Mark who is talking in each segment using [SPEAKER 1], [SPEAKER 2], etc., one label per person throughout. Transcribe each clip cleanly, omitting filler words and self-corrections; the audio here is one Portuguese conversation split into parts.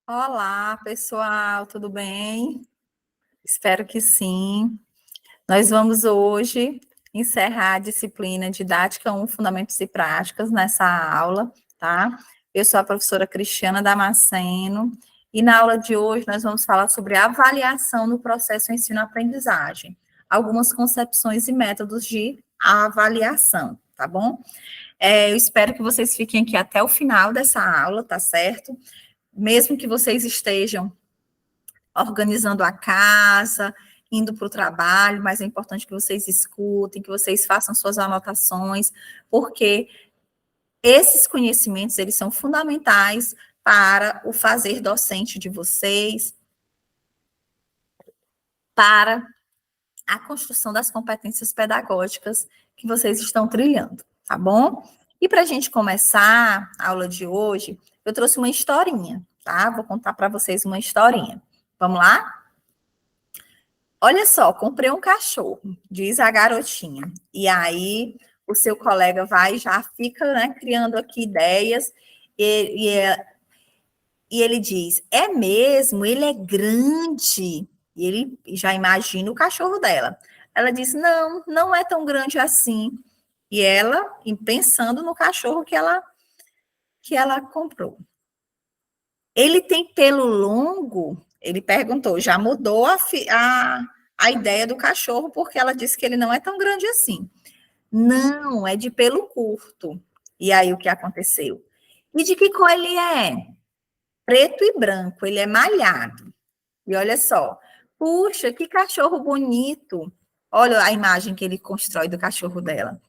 [SPEAKER 1] Olá, pessoal, tudo bem? Espero que sim. Nós vamos hoje encerrar a disciplina Didática 1, Fundamentos e Práticas nessa aula, tá? Eu sou a professora Cristiana Damasceno e na aula de hoje nós vamos falar sobre avaliação no processo ensino-aprendizagem, algumas concepções e métodos de avaliação, tá bom? Eu espero que vocês fiquem aqui até o final dessa aula, tá certo? Mesmo que vocês estejam organizando a casa, indo para o trabalho, mas é importante que vocês escutem, que vocês façam suas anotações, porque esses conhecimentos, eles são fundamentais para o fazer docente de vocês, para a construção das competências pedagógicas que vocês estão trilhando, tá bom? E para a gente começar a aula de hoje, eu trouxe uma historinha, tá? Vou contar para vocês uma historinha. Vamos lá? Olha só, comprei um cachorro, diz a garotinha. E aí o seu colega vai e já fica, né, criando aqui ideias, e, e, e ele diz: é mesmo, ele é grande. E ele já imagina o cachorro dela. Ela diz: não, não é tão grande assim. E ela, pensando no cachorro que ela comprou. Ele tem pelo longo? Ele perguntou, já mudou a ideia do cachorro, porque ela disse que ele não é tão grande assim. Não, é de pelo curto. E aí o que aconteceu? E de que cor ele é? Preto e branco, ele é malhado. E olha só, puxa, que cachorro bonito. Olha a imagem que ele constrói do cachorro dela.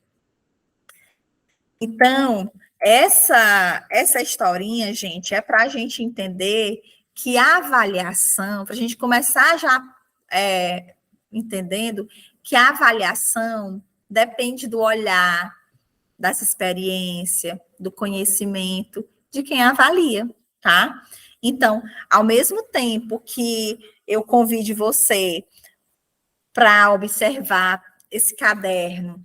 [SPEAKER 1] Então, essa historinha, gente, é para a gente entender que a avaliação, para a gente começar já entendendo que a avaliação depende do olhar, dessa experiência, do conhecimento de quem avalia, tá? Então, ao mesmo tempo que eu convide você para observar esse caderno,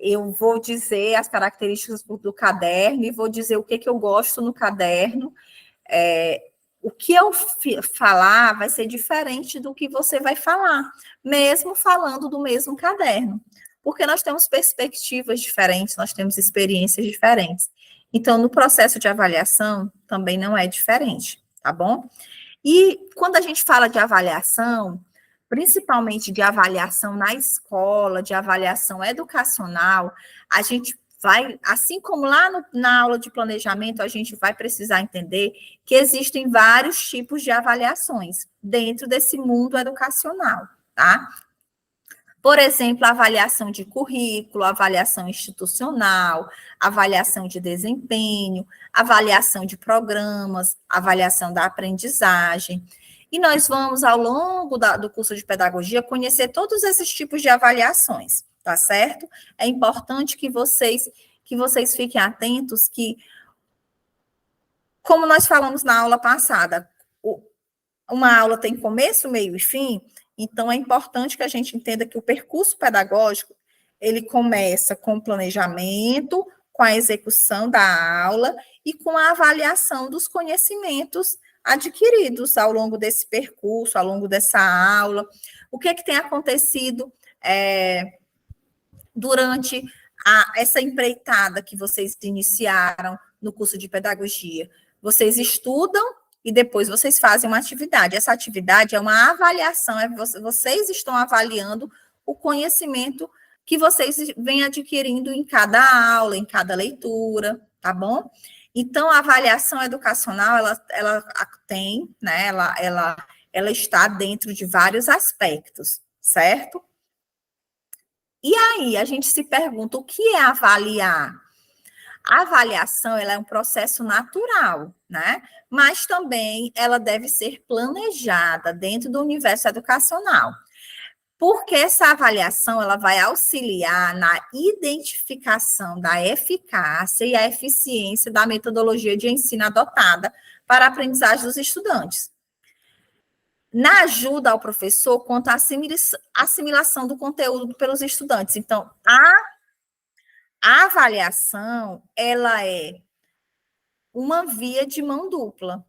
[SPEAKER 1] eu vou dizer as características do caderno e vou dizer o que eu gosto no caderno. O que eu falar vai ser diferente do que você vai falar, mesmo falando do mesmo caderno, porque nós temos perspectivas diferentes, nós temos experiências diferentes. Então, no processo de avaliação, também não é diferente, tá bom? E quando a gente fala de avaliação, principalmente de avaliação na escola, de avaliação educacional, a gente vai, assim como lá na aula de planejamento, a gente vai precisar entender que existem vários tipos de avaliações dentro desse mundo educacional, tá? Por exemplo, avaliação de currículo, avaliação institucional, avaliação de desempenho, avaliação de programas, avaliação da aprendizagem. E nós vamos, ao longo do curso de pedagogia, conhecer todos esses tipos de avaliações, tá certo? É importante que vocês fiquem atentos que, como nós falamos na aula passada, uma aula tem começo, meio e fim, então é importante que a gente entenda que o percurso pedagógico, ele começa com o planejamento, com a execução da aula e com a avaliação dos conhecimentos adquiridos ao longo desse percurso, ao longo dessa aula. O que tem acontecido durante essa empreitada que vocês iniciaram no curso de pedagogia? Vocês estudam e depois vocês fazem uma atividade. Essa atividade é uma avaliação, vocês estão avaliando o conhecimento que vocês vêm adquirindo em cada aula, em cada leitura, tá bom? Então, a avaliação educacional, ela tem, né, ela está dentro de vários aspectos, certo? E aí, a gente se pergunta, o que é avaliar? A avaliação, ela é um processo natural, né? Mas também ela deve ser planejada dentro do universo educacional. Porque essa avaliação, ela vai auxiliar na identificação da eficácia e a eficiência da metodologia de ensino adotada para a aprendizagem dos estudantes. Na ajuda ao professor quanto à assimilação do conteúdo pelos estudantes. Então, a avaliação, ela é uma via de mão dupla.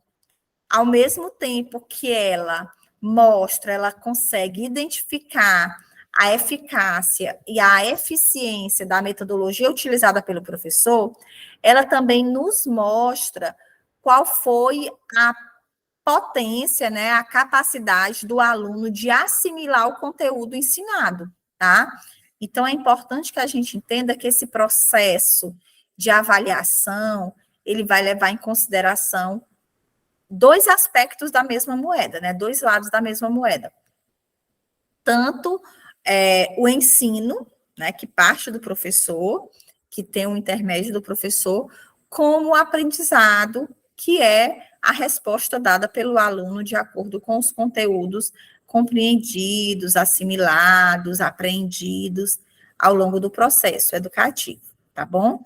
[SPEAKER 1] ao mesmo tempo que ela mostra, ela consegue identificar a eficácia e a eficiência da metodologia utilizada pelo professor, ela também nos mostra qual foi a potência, né, a capacidade do aluno de assimilar o conteúdo ensinado, tá? Então, é importante que a gente entenda que esse processo de avaliação, ele vai levar em consideração dois aspectos da mesma moeda, né? Dois lados da mesma moeda. Tanto o ensino, né, que parte do professor, que tem um intermédio do professor, como o aprendizado, que é a resposta dada pelo aluno de acordo com os conteúdos compreendidos, assimilados, aprendidos ao longo do processo educativo, tá bom?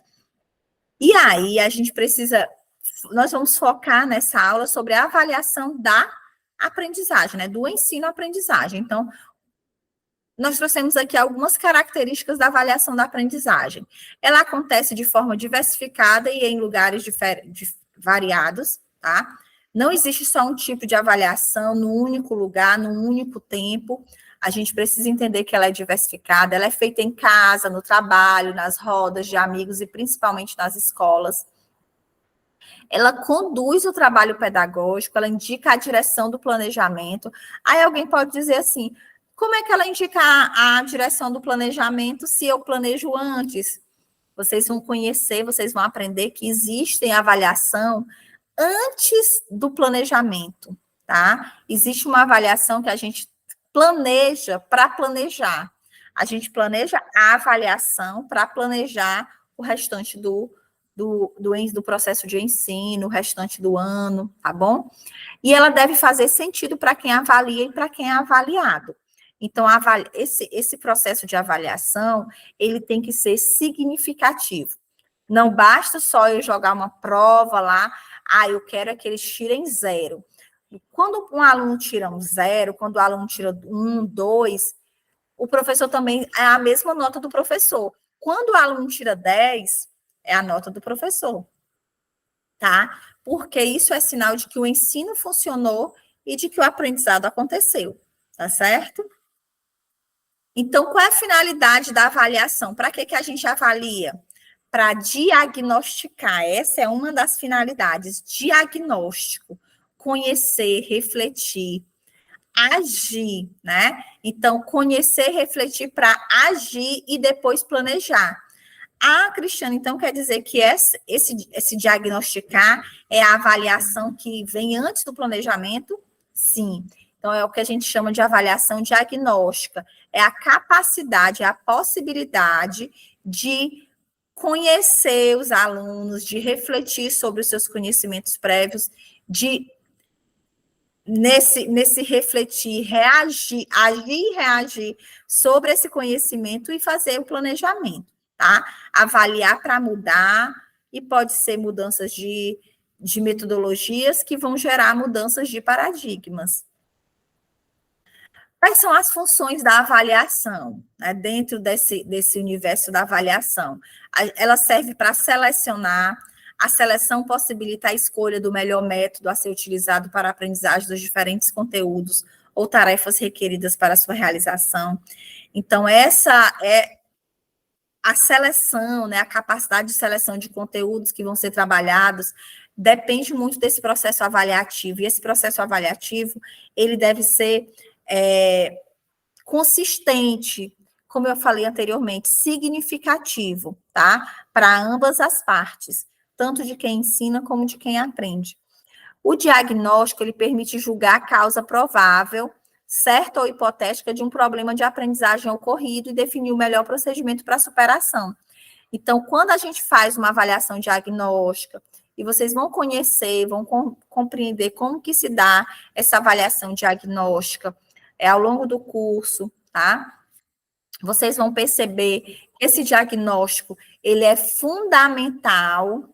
[SPEAKER 1] E aí a gente precisa, nós vamos focar nessa aula sobre a avaliação da aprendizagem, né, do ensino-aprendizagem. Então, nós trouxemos aqui algumas características da avaliação da aprendizagem. Ela acontece de forma diversificada e em lugares variados, tá? Não existe só um tipo de avaliação no único lugar, num único tempo. A gente precisa entender que ela é diversificada, ela é feita em casa, no trabalho, nas rodas de amigos e principalmente nas escolas. Ela conduz o trabalho pedagógico, ela indica a direção do planejamento. Aí alguém pode dizer assim, como é que ela indica a direção do planejamento se eu planejo antes? Vocês vão conhecer, vocês vão aprender que existe avaliação antes do planejamento, tá? Existe uma avaliação que a gente planeja para planejar. A gente planeja a avaliação para planejar o restante do processo de ensino, o restante do ano, tá bom? E ela deve fazer sentido para quem avalia e para quem é avaliado. Então, esse processo de avaliação, ele tem que ser significativo. Não basta só eu jogar uma prova lá, eu quero é que eles tirem 0. Quando um aluno tira um 0, quando o aluno tira 1, 2, o professor também é a mesma nota do professor. Quando o aluno tira 10, é a nota do professor, tá? Porque isso é sinal de que o ensino funcionou e de que o aprendizado aconteceu, tá certo? Então, qual é a finalidade da avaliação? Para que a gente avalia? Para diagnosticar, essa é uma das finalidades, diagnóstico, conhecer, refletir, agir, né? Então, conhecer, refletir para agir e depois planejar. Cristiane, então quer dizer que esse diagnosticar é a avaliação que vem antes do planejamento? Sim. Então, é o que a gente chama de avaliação diagnóstica. É a capacidade, a possibilidade de conhecer os alunos, de refletir sobre os seus conhecimentos prévios, de, nesse refletir, reagir, agir e reagir sobre esse conhecimento e fazer o planejamento, tá? Avaliar para mudar, e pode ser mudanças de metodologias que vão gerar mudanças de paradigmas. Quais são as funções da avaliação, né, dentro desse universo da avaliação? Ela serve para selecionar, a seleção possibilita a escolha do melhor método a ser utilizado para a aprendizagem dos diferentes conteúdos ou tarefas requeridas para a sua realização. Então, essa é a seleção, né, a capacidade de seleção de conteúdos que vão ser trabalhados, depende muito desse processo avaliativo. E esse processo avaliativo, ele deve ser consistente, como eu falei anteriormente, significativo, tá? Para ambas as partes, tanto de quem ensina como de quem aprende. O diagnóstico, ele permite julgar a causa provável, certa ou hipotética, de um problema de aprendizagem ocorrido e definir o melhor procedimento para a superação. Então, quando a gente faz uma avaliação diagnóstica, e vocês vão conhecer, vão compreender como que se dá essa avaliação diagnóstica, ao longo do curso, tá? Vocês vão perceber que esse diagnóstico, ele é fundamental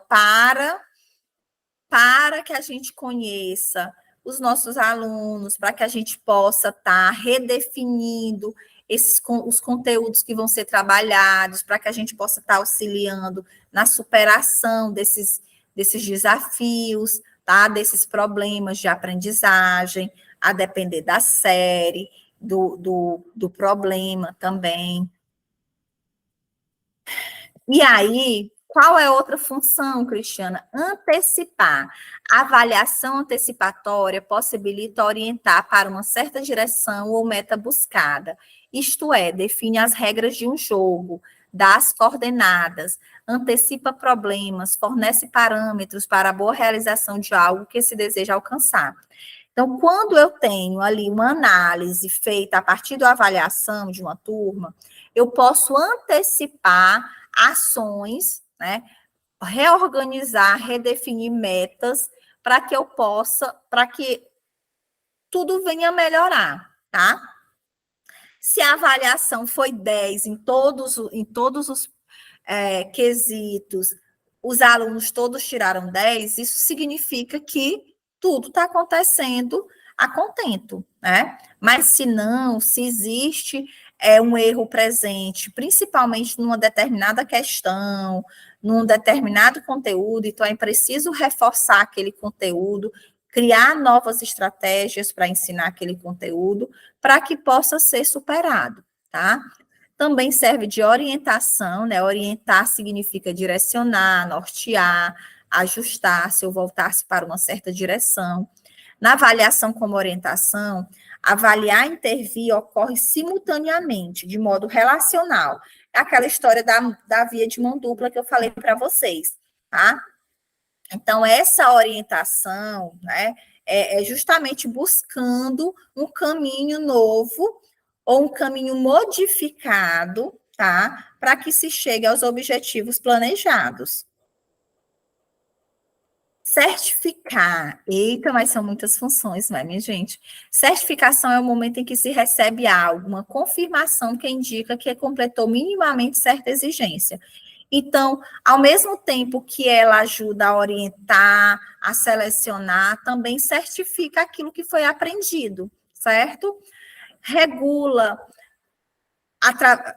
[SPEAKER 1] para que a gente conheça os nossos alunos, para que a gente possa estar redefinindo os conteúdos que vão ser trabalhados, para que a gente possa estar auxiliando na superação desses desafios, tá? Desses problemas de aprendizagem, a depender da série, do problema também. E aí, qual é outra função, Cristiana? Antecipar. A avaliação antecipatória possibilita orientar para uma certa direção ou meta buscada. Isto é, define as regras de um jogo, dá as coordenadas, antecipa problemas, fornece parâmetros para a boa realização de algo que se deseja alcançar. Então, quando eu tenho ali uma análise feita a partir da avaliação de uma turma, eu posso antecipar ações, né? Reorganizar, redefinir metas para que eu possa, para que tudo venha melhorar, tá? Se a avaliação foi 10 em todos os quesitos, os alunos todos tiraram 10, isso significa que tudo está acontecendo a contento, né? Mas se não, se existe um erro presente, principalmente numa determinada questão, num determinado conteúdo, então é preciso reforçar aquele conteúdo, criar novas estratégias para ensinar aquele conteúdo, para que possa ser superado, tá? Também serve de orientação, né? Orientar significa direcionar, nortear, ajustar-se ou voltar-se para uma certa direção. Na avaliação como orientação, avaliar e intervir ocorre simultaneamente, de modo relacional. É aquela história da via de mão dupla que eu falei para vocês, tá? Então, essa orientação, né, é justamente buscando um caminho novo ou um caminho modificado, tá? Para que se chegue aos objetivos planejados. Certificar. Eita, mas são muitas funções, não é, minha gente? Certificação é o momento em que se recebe algo, uma confirmação que indica que completou minimamente certa exigência. Então, ao mesmo tempo que ela ajuda a orientar, a selecionar, também certifica aquilo que foi aprendido, certo? Regula.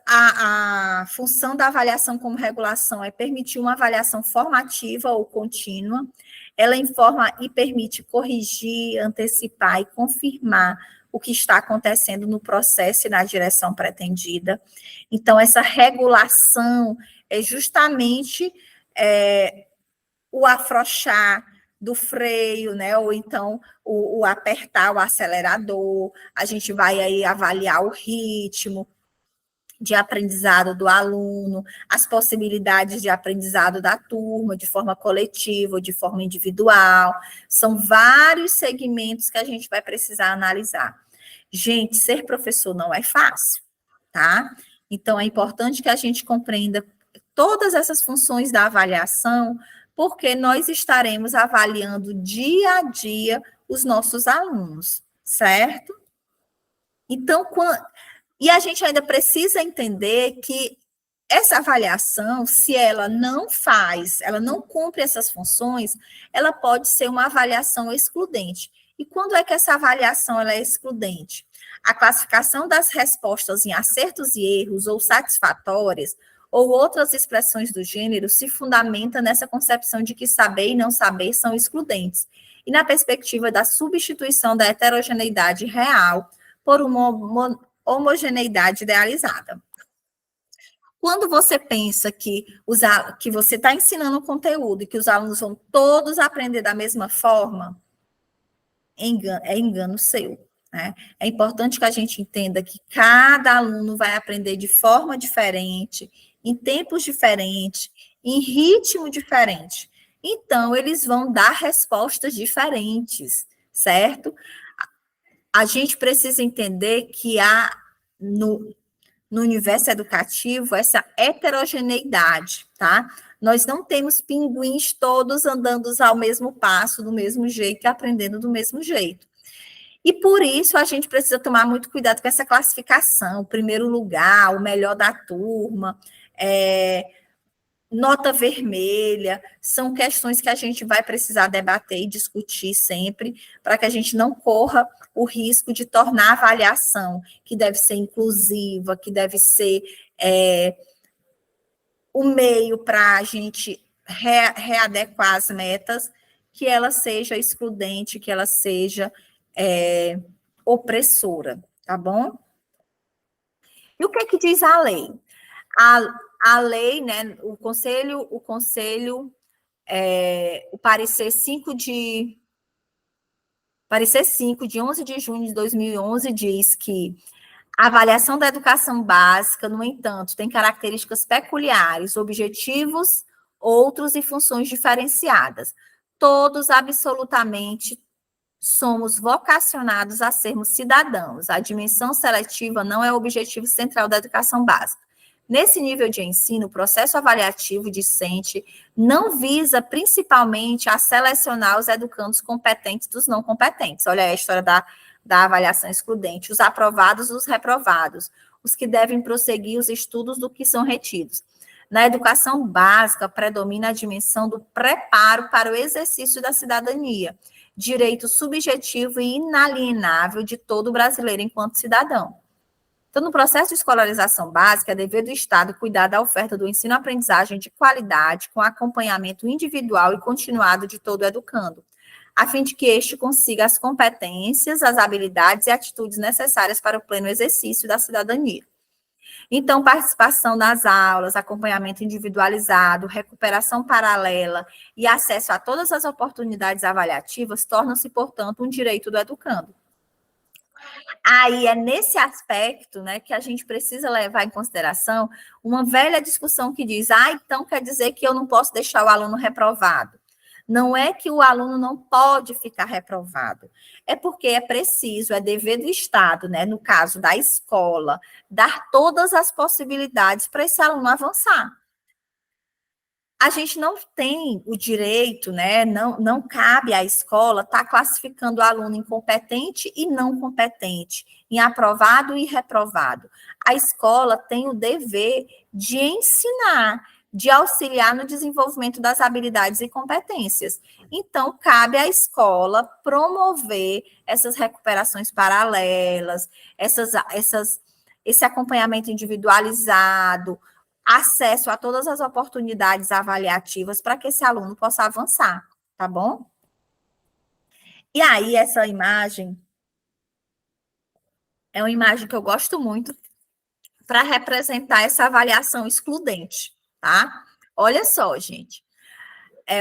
[SPEAKER 1] A função da avaliação como regulação é permitir uma avaliação formativa ou contínua. Ela informa e permite corrigir, antecipar e confirmar o que está acontecendo no processo e na direção pretendida. Então, essa regulação é justamente o afrouxar do freio, né? Ou então o apertar o acelerador. A gente vai aí avaliar o ritmo de aprendizado do aluno, as possibilidades de aprendizado da turma, de forma coletiva ou de forma individual. São vários segmentos que a gente vai precisar analisar. Gente, ser professor não é fácil, tá? Então, é importante que a gente compreenda todas essas funções da avaliação, porque nós estaremos avaliando dia a dia os nossos alunos, certo? Então, e a gente ainda precisa entender que essa avaliação, se ela não faz, ela não cumpre essas funções, ela pode ser uma avaliação excludente. E quando é que essa avaliação ela é excludente? A classificação das respostas em acertos e erros ou satisfatórias ou outras expressões do gênero se fundamenta nessa concepção de que saber e não saber são excludentes, e na perspectiva da substituição da heterogeneidade real por uma homogeneidade idealizada. Quando você pensa que você está ensinando conteúdo e que os alunos vão todos aprender da mesma forma, é engano seu. Né? É importante que a gente entenda que cada aluno vai aprender de forma diferente, em tempos diferentes, em ritmo diferente. Então, eles vão dar respostas diferentes, certo? A gente precisa entender que há no universo educativo essa heterogeneidade, tá? Nós não temos pinguins todos andando ao mesmo passo, do mesmo jeito, e aprendendo do mesmo jeito. E por isso a gente precisa tomar muito cuidado com essa classificação, o primeiro lugar, o melhor da turma, nota vermelha, são questões que a gente vai precisar debater e discutir sempre, para que a gente não corra o risco de tornar a avaliação, que deve ser inclusiva, que deve ser o meio para a gente readequar as metas, que ela seja excludente, que ela seja opressora, tá bom? E o que é que diz a lei? A lei, né, o parecer 5 de 11 de junho de 2011 diz que a avaliação da educação básica, no entanto, tem características peculiares, objetivos, outros e funções diferenciadas. Todos, absolutamente, somos vocacionados a sermos cidadãos. A dimensão seletiva não é o objetivo central da educação básica. Nesse nível de ensino, o processo avaliativo discente não visa principalmente a selecionar os educandos competentes dos não competentes. Olha aí a história da avaliação excludente, os aprovados dos reprovados, os que devem prosseguir os estudos do que são retidos. Na educação básica, predomina a dimensão do preparo para o exercício da cidadania, direito subjetivo e inalienável de todo brasileiro enquanto cidadão. Então, no processo de escolarização básica, é dever do Estado cuidar da oferta do ensino-aprendizagem de qualidade, com acompanhamento individual e continuado de todo educando, a fim de que este consiga as competências, as habilidades e atitudes necessárias para o pleno exercício da cidadania. Então, participação nas aulas, acompanhamento individualizado, recuperação paralela e acesso a todas as oportunidades avaliativas tornam-se, portanto, um direito do educando. Aí é nesse aspecto, né, que a gente precisa levar em consideração uma velha discussão que diz, então quer dizer que eu não posso deixar o aluno reprovado. Não é que o aluno não pode ficar reprovado, é porque é preciso, é dever do Estado, né, no caso da escola, dar todas as possibilidades para esse aluno avançar. A gente não tem o direito, né, não cabe à escola estar classificando o aluno em competente e não competente, em aprovado e reprovado. A escola tem o dever de ensinar, de auxiliar no desenvolvimento das habilidades e competências. Então, cabe à escola promover essas recuperações paralelas, esse acompanhamento individualizado, acesso a todas as oportunidades avaliativas para que esse aluno possa avançar, tá bom? E aí, essa imagem é uma imagem que eu gosto muito para representar essa avaliação excludente, tá? Olha só, gente.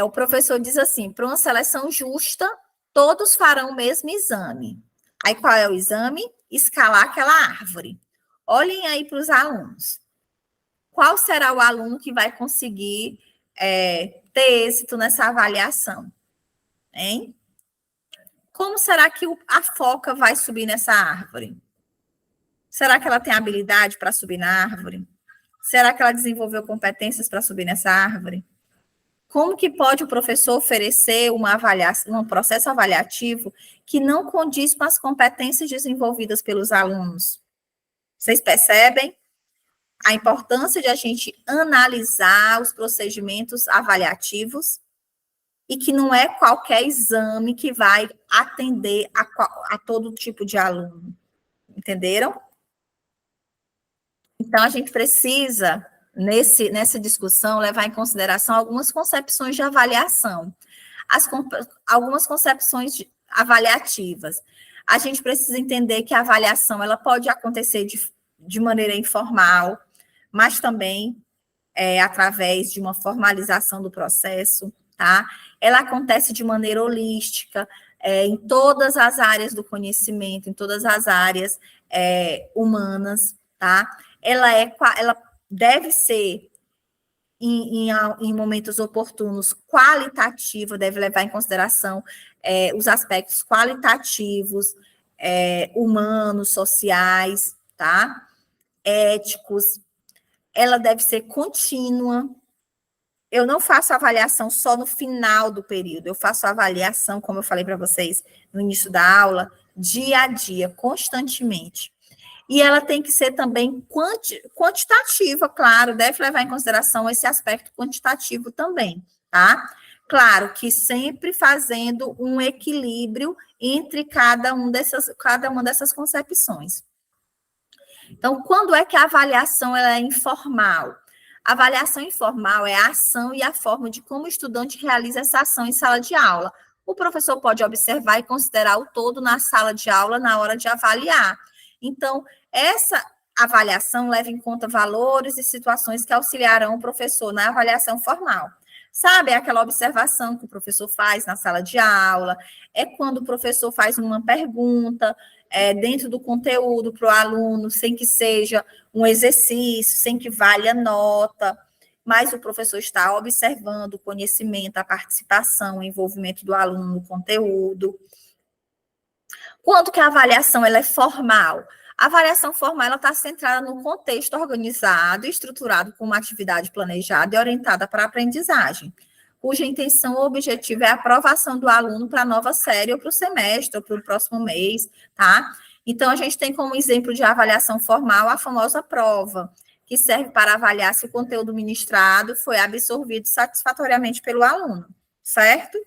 [SPEAKER 1] O professor diz assim, para uma seleção justa, todos farão o mesmo exame. Aí, qual é o exame? Escalar aquela árvore. Olhem aí para os alunos. Qual será o aluno que vai conseguir ter êxito nessa avaliação? Hein? Como será que a foca vai subir nessa árvore? Será que ela tem habilidade para subir na árvore? Será que ela desenvolveu competências para subir nessa árvore? Como que pode o professor oferecer uma avaliação, um processo avaliativo que não condiz com as competências desenvolvidas pelos alunos? Vocês percebem a importância de a gente analisar os procedimentos avaliativos e que não é qualquer exame que vai atender a todo tipo de aluno. Entenderam? Então, a gente precisa, nessa discussão, levar em consideração algumas concepções de avaliação, algumas concepções avaliativas. A gente precisa entender que a avaliação ela pode acontecer de maneira informal, mas também através de uma formalização do processo, tá? Ela acontece de maneira holística, em todas as áreas do conhecimento, em todas as áreas humanas, tá? Ela deve ser, em momentos oportunos, qualitativa, deve levar em consideração os aspectos qualitativos, humanos, sociais, tá? Éticos. Ela deve ser contínua. Eu não faço avaliação só no final do período, eu faço avaliação, como eu falei para vocês no início da aula, dia a dia, constantemente. E ela tem que ser também quantitativa, claro, deve levar em consideração esse aspecto quantitativo também, tá? Claro que sempre fazendo um equilíbrio entre cada uma dessas concepções. Então, quando é que a avaliação ela é informal? A avaliação informal é a ação e a forma de como o estudante realiza essa ação em sala de aula. O professor pode observar e considerar o todo na sala de aula na hora de avaliar. Então, essa avaliação leva em conta valores e situações que auxiliarão o professor na avaliação formal. Sabe, é aquela observação que o professor faz na sala de aula, é quando o professor faz uma pergunta dentro do conteúdo para o aluno, sem que seja um exercício, sem que valha nota, mas o professor está observando o conhecimento, a participação, o envolvimento do aluno no conteúdo. Quando que a avaliação ela é formal? A avaliação formal está centrada no contexto organizado e estruturado com uma atividade planejada e orientada para a aprendizagem, cuja intenção ou objetivo é a aprovação do aluno para a nova série, ou para o semestre, ou para o próximo mês, tá? Então, a gente tem como exemplo de avaliação formal a famosa prova, que serve para avaliar se o conteúdo ministrado foi absorvido satisfatoriamente pelo aluno, certo?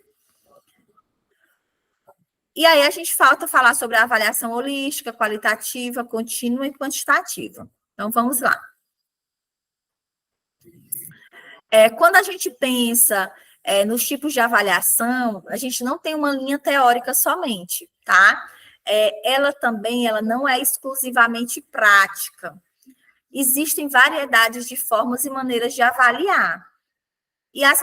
[SPEAKER 1] E aí a gente falta falar sobre a avaliação holística, qualitativa, contínua e quantitativa. Então, vamos lá. Quando a gente pensa nos tipos de avaliação, a gente não tem uma linha teórica somente, tá? Ela também, ela não é exclusivamente prática. Existem variedades de formas e maneiras de avaliar. E as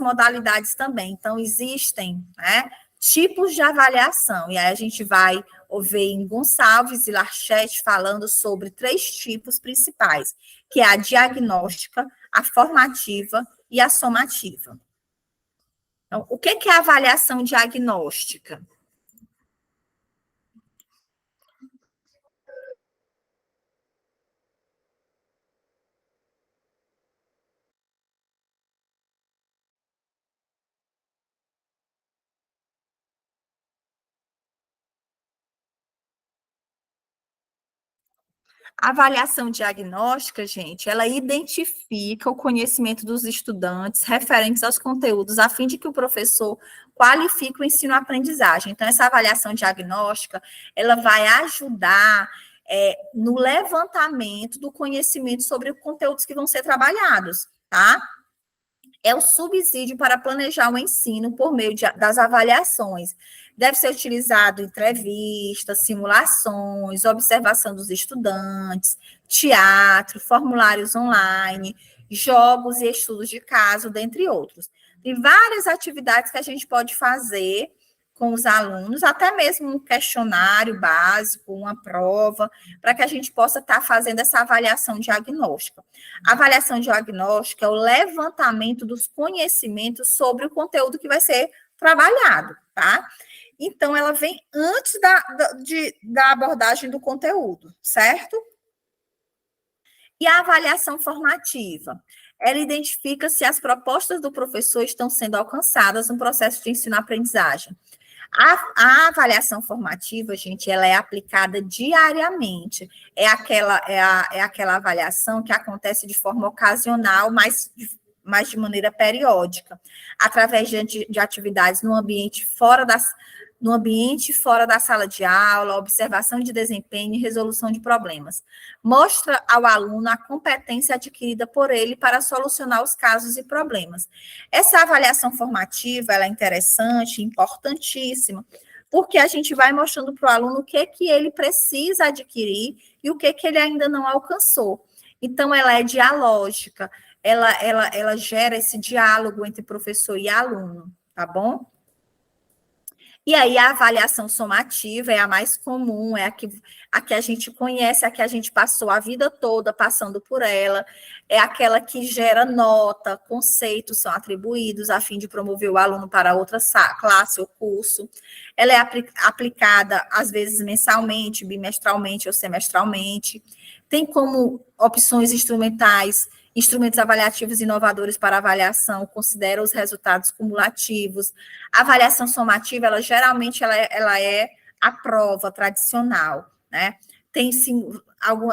[SPEAKER 1] modalidades também. Então, existem, né, tipos de avaliação. E aí a gente vai ouvir em Gonçalves e Larchette falando sobre 3 tipos principais, que é a diagnóstica, a formativa e a somativa. Então, o que é a avaliação diagnóstica? A avaliação diagnóstica, gente, ela identifica o conhecimento dos estudantes referentes aos conteúdos, a fim de que o professor qualifique o ensino-aprendizagem. Então, essa avaliação diagnóstica, ela vai ajudar no levantamento do conhecimento sobre os conteúdos que vão ser trabalhados, tá? É o subsídio para planejar o ensino por meio das avaliações. Deve ser utilizado entrevistas, simulações, observação dos estudantes, teatro, formulários online, jogos e estudos de caso, dentre outros. Tem várias atividades que a gente pode fazer com os alunos, até mesmo um questionário básico, uma prova, para que a gente possa estar fazendo essa avaliação diagnóstica. A avaliação diagnóstica é o levantamento dos conhecimentos sobre o conteúdo que vai ser trabalhado, tá? Então, ela vem antes da abordagem do conteúdo, certo? E a avaliação formativa? Ela identifica se as propostas do professor estão sendo alcançadas no processo de ensino-aprendizagem. A avaliação formativa, gente, ela é aplicada diariamente. É aquela avaliação que acontece de forma ocasional, mas de maneira periódica, através de atividades no ambiente fora da sala de aula, observação de desempenho e resolução de problemas. Mostra ao aluno a competência adquirida por ele para solucionar os casos e problemas. Essa avaliação formativa, ela é interessante, importantíssima, porque a gente vai mostrando para o aluno o que ele precisa adquirir e o que ele ainda não alcançou. Então, ela é dialógica, ela gera esse diálogo entre professor e aluno, tá bom? E aí a avaliação somativa é a mais comum, é a que a gente conhece, a que a gente passou a vida toda passando por ela, é aquela que gera nota, conceitos são atribuídos a fim de promover o aluno para outra classe ou curso. Ela é aplicada, às vezes, mensalmente, bimestralmente ou semestralmente. Tem como opções instrumentos avaliativos inovadores para avaliação, considera os resultados cumulativos. A avaliação somativa, ela é a prova tradicional, né?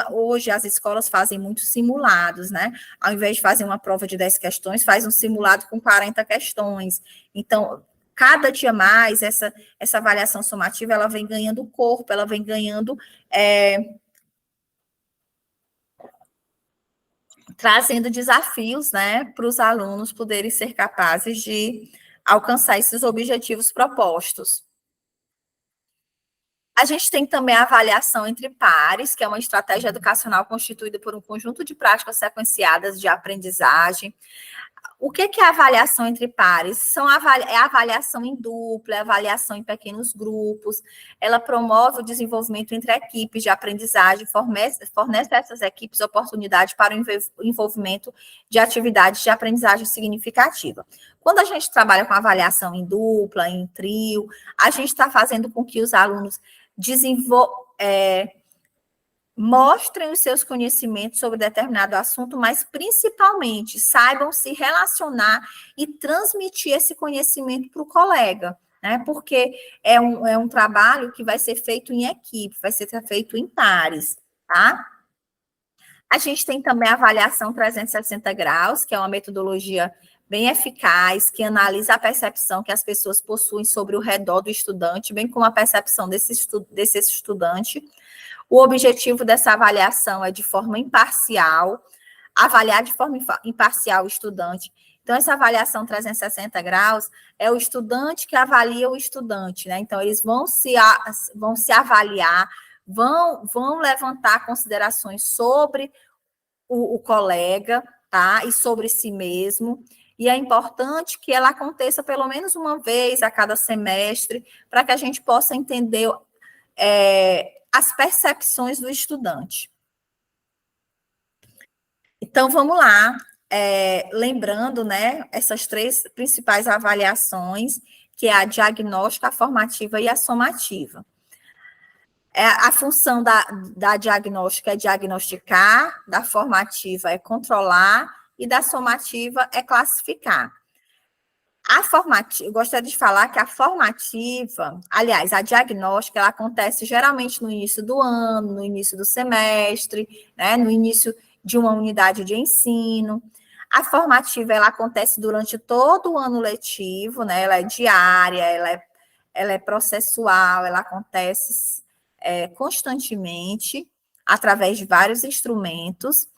[SPEAKER 1] Hoje as escolas fazem muitos simulados, né? Ao invés de fazer uma prova de 10 questões, faz um simulado com 40 questões. Então, cada dia mais, essa avaliação somativa, ela vem ganhando corpo, ela vem ganhando trazendo desafios, né, para os alunos poderem ser capazes de alcançar esses objetivos propostos. A gente tem também a avaliação entre pares, que é uma estratégia educacional constituída por um conjunto de práticas sequenciadas de aprendizagem. O que é a avaliação entre pares? É a avaliação em dupla, é a avaliação em pequenos grupos, ela promove o desenvolvimento entre equipes de aprendizagem, fornece a essas equipes oportunidade para o envolvimento de atividades de aprendizagem significativa. Quando a gente trabalha com avaliação em dupla, em trio, a gente está fazendo com que os alunos mostrem os seus conhecimentos sobre determinado assunto, mas principalmente saibam se relacionar e transmitir esse conhecimento para o colega, né? Porque é um trabalho que vai ser feito em equipe, vai ser feito em pares, tá? A gente tem também a avaliação 360 graus, que é uma metodologia bem eficaz, que analisa a percepção que as pessoas possuem sobre o redor do estudante, bem como a percepção desse estudante. O objetivo dessa avaliação é de forma imparcial, avaliar de forma imparcial o estudante. Então, essa avaliação 360 graus é o estudante que avalia o estudante, né? Então, eles vão se avaliar, vão levantar considerações sobre o colega, tá? E sobre si mesmo. E é importante que ela aconteça pelo menos uma vez a cada semestre, para que a gente possa entender as percepções do estudante. Então, vamos lá, lembrando, né, essas três principais avaliações, que é a diagnóstica, a formativa e a somativa. A função da diagnóstica é diagnosticar, da formativa é controlar e da somativa é classificar. Eu gostaria de falar que a formativa, aliás, a diagnóstica, ela acontece geralmente no início do ano, no início do semestre, né, no início de uma unidade de ensino. A formativa, ela acontece durante todo o ano letivo, né, ela é diária, ela é processual, ela acontece constantemente, através de vários instrumentos.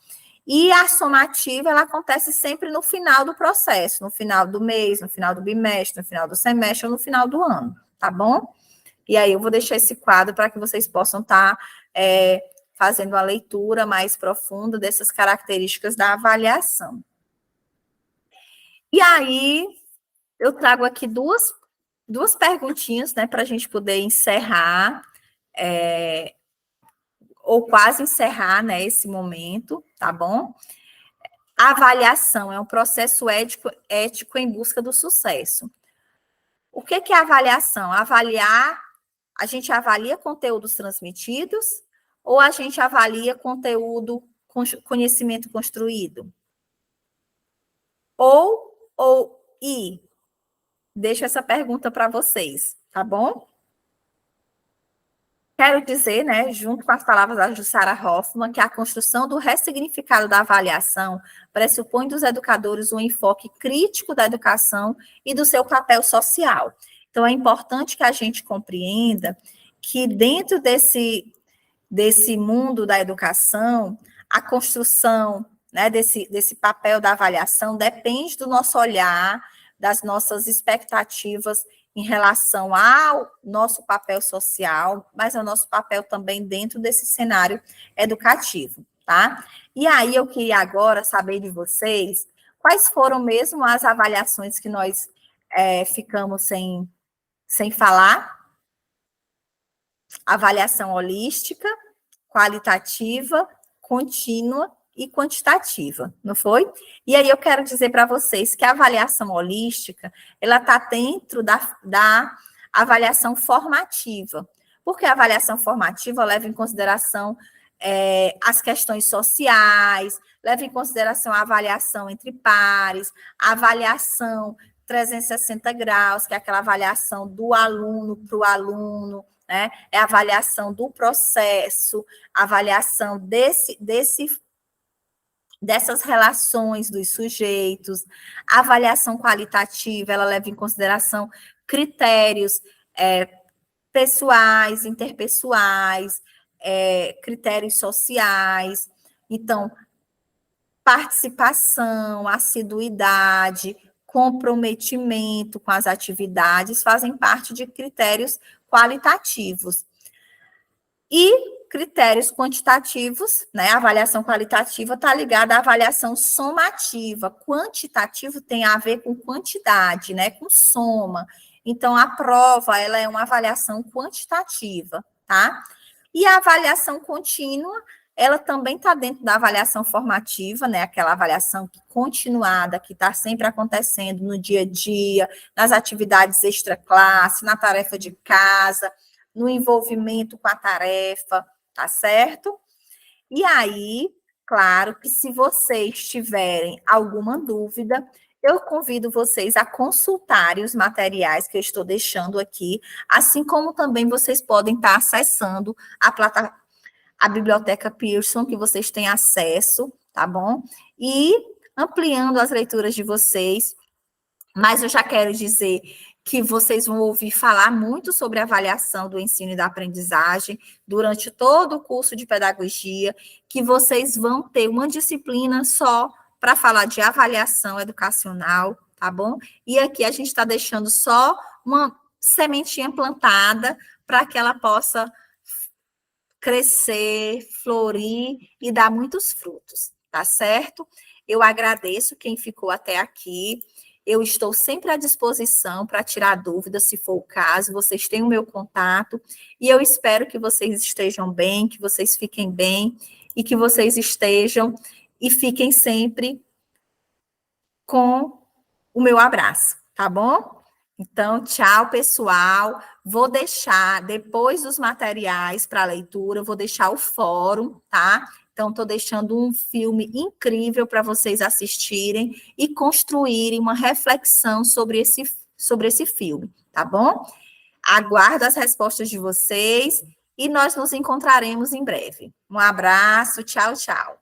[SPEAKER 1] E a somativa, ela acontece sempre no final do processo, no final do mês, no final do bimestre, no final do semestre ou no final do ano, tá bom? E aí eu vou deixar esse quadro para que vocês possam estar fazendo uma leitura mais profunda dessas características da avaliação. E aí eu trago aqui duas perguntinhas, né, para a gente poder encerrar, ou quase encerrar, né, esse momento, tá bom? A avaliação é um processo ético em busca do sucesso. O que é a avaliação? A gente avalia conteúdos transmitidos ou a gente avalia conhecimento construído? E deixo essa pergunta para vocês, tá bom? Quero dizer, né, junto com as palavras da Jussara Hoffmann, que a construção do ressignificado da avaliação pressupõe dos educadores um enfoque crítico da educação e do seu papel social. Então, é importante que a gente compreenda que dentro desse mundo da educação, a construção, né, desse papel da avaliação depende do nosso olhar, das nossas expectativas em relação ao nosso papel social, mas ao nosso papel também dentro desse cenário educativo, tá? E aí eu queria agora saber de vocês quais foram mesmo as avaliações que nós ficamos sem falar. Avaliação holística, qualitativa, contínua e quantitativa, não foi? E aí eu quero dizer para vocês que a avaliação holística, ela está dentro da avaliação formativa, porque a avaliação formativa leva em consideração as questões sociais, leva em consideração a avaliação entre pares, a avaliação 360 graus, que é aquela avaliação do aluno para o aluno, né? É a avaliação do processo, a avaliação dessas relações dos sujeitos. A avaliação qualitativa, ela leva em consideração critérios pessoais, interpessoais, critérios sociais. Então, participação, assiduidade, comprometimento com as atividades fazem parte de critérios qualitativos. E critérios quantitativos, né? A avaliação qualitativa está ligada à avaliação somativa. Quantitativo tem a ver com quantidade, né? Com soma. Então, a prova, ela é uma avaliação quantitativa, tá? E a avaliação contínua, ela também está dentro da avaliação formativa, né? Aquela avaliação continuada, que está sempre acontecendo no dia a dia, nas atividades extra-classe, na tarefa de casa, no envolvimento com a tarefa, tá certo? E aí, claro que se vocês tiverem alguma dúvida, eu convido vocês a consultarem os materiais que eu estou deixando aqui, assim como também vocês podem estar acessando a biblioteca Pearson, que vocês têm acesso, tá bom? E ampliando as leituras de vocês. Mas eu já quero dizer que vocês vão ouvir falar muito sobre a avaliação do ensino e da aprendizagem durante todo o curso de pedagogia, que vocês vão ter uma disciplina só para falar de avaliação educacional, tá bom? E aqui a gente está deixando só uma sementinha plantada para que ela possa crescer, florir e dar muitos frutos, tá certo? Eu agradeço quem ficou até aqui. Eu estou sempre à disposição para tirar dúvidas, se for o caso. Vocês têm o meu contato. E eu espero que vocês estejam bem, que vocês fiquem bem e que vocês estejam e fiquem sempre com o meu abraço, tá bom? Então, tchau, pessoal. Vou deixar, depois dos materiais para leitura, eu vou deixar o fórum, tá? Então, estou deixando um filme incrível para vocês assistirem e construírem uma reflexão sobre esse filme, tá bom? Aguardo as respostas de vocês e nós nos encontraremos em breve. Um abraço, tchau, tchau.